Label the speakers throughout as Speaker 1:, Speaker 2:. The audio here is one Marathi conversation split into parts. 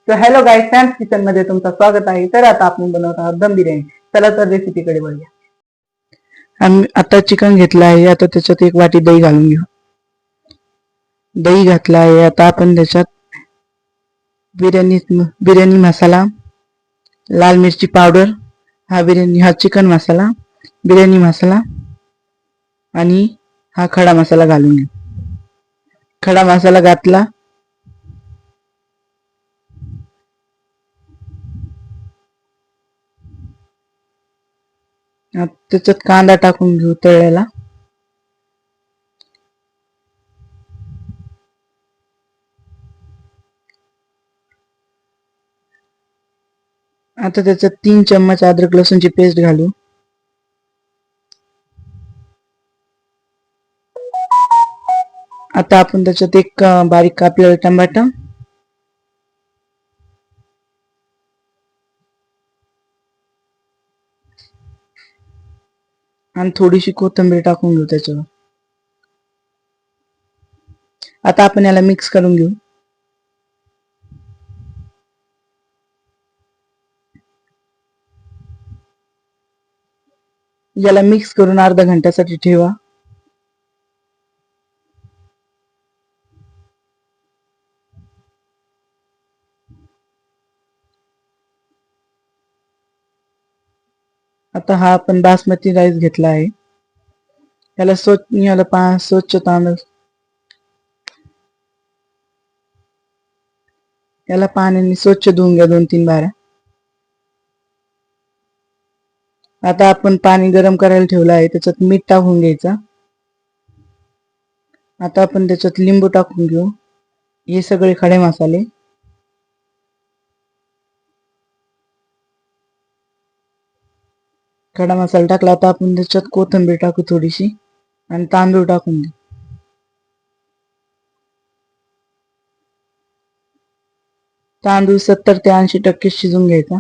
Speaker 1: तर हॅलो गाईज, सॅम्स किचन मध्ये तुमचं स्वागत आहे. तर आता आपण बनवत आहोत दम बिर्याणी. चला तर रेसिपीकडे वळूया. आम्ही आता चिकन घेतलं आहे. आता त्याच्यात एक वाटी दही घालून घेऊ. दही घातला आहे. आता आपण त्याच्यात बिर्याणी मसाला, लाल मिरची पावडर, हा चिकन मसाला, बिर्याणी मसाला आणि हा खडा मसाला घालून घेऊ. खडा मसाला घातला. त्याच्यात कांदा टाकून घेऊ तळलेला. आता त्याच्यात 3 चम्मच अद्रक लसूणची पेस्ट घालू. आता आपण त्याच्यात एक बारीक कापलेला टमाटा आणि थोडीशी कोथिंबीर टाकून घेऊ त्याच्यावर. आता आपण याला मिक्स करून घेऊ. याला मिक्स करून अर्धा घंट्यासाठी ठेवा. आता हा आपण बासमती राईस घेतला आहे. याला स्वच्छ तांदूळ याला पाण्याने स्वच्छ धुवून घ्या 2-3 बारा. आता आपण पाणी गरम करायला ठेवलं आहे. त्याच्यात मीठ टाकून घ्यायचं. आता आपण त्याच्यात लिंबू टाकून घेऊ. हे सगळे खडे मसाले खडा मसाला टाकला. आता आपण त्याच्यात कोथिंबीर टाकू थोडीशी आणि तांदूळ टाकून घेऊ. तांदूळ 70 ते 80% शिजून घ्यायचा.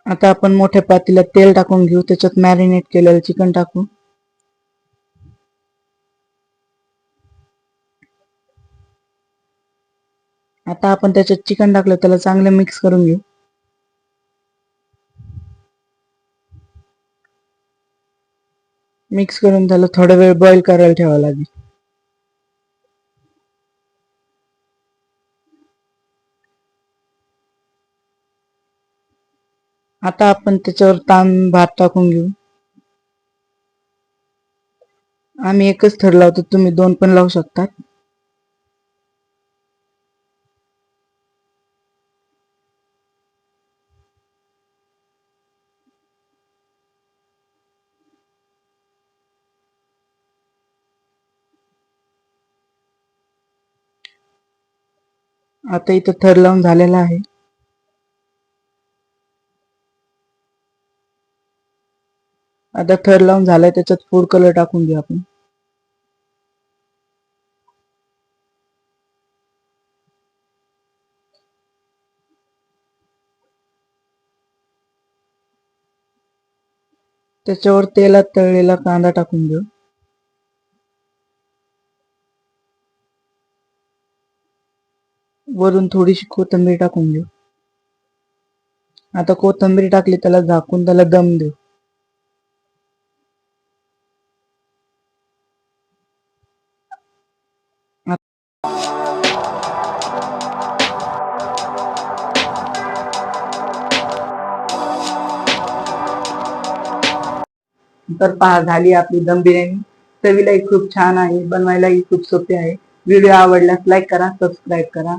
Speaker 1: आता आपण मोठ्या पातेल्यात तेल टाकून घेऊ. त्याच्यात मॅरिनेट केलेलं चिकन टाकू. आता आपण त्याच्यात चिकन टाकलं, त्याला चांगलं मिक्स करून घेऊ. मिक्स करून त्याला थोडा वेळ बॉईल करायला ठेवावं लागेल. आता आपण त्याच्यावर भात टाकून घेऊ. आम्ही एकच थर लावतो, तुम्ही 2 पण लावू शकता. आता इथं थर लावून झालेला आहे. आता थर लावून झालाय. त्याच्यात फूड कलर टाकून घेऊ आपण. त्याच्यावर तेलात तळलेला कांदा टाकून घेऊ. वरून थोडीशी कोथिंबीर टाकून घेऊ. आता कोथिंबीर टाकली, त्याला झाकून त्याला दम देऊ. तर पहा, झाली आपली दम बिर्याणी. चवीलाही खूप छान आहे, बनवायलाही खूप सोपे आहे. व्हिडिओ आवडल्यास लाईक करा, सबस्क्राईब करा.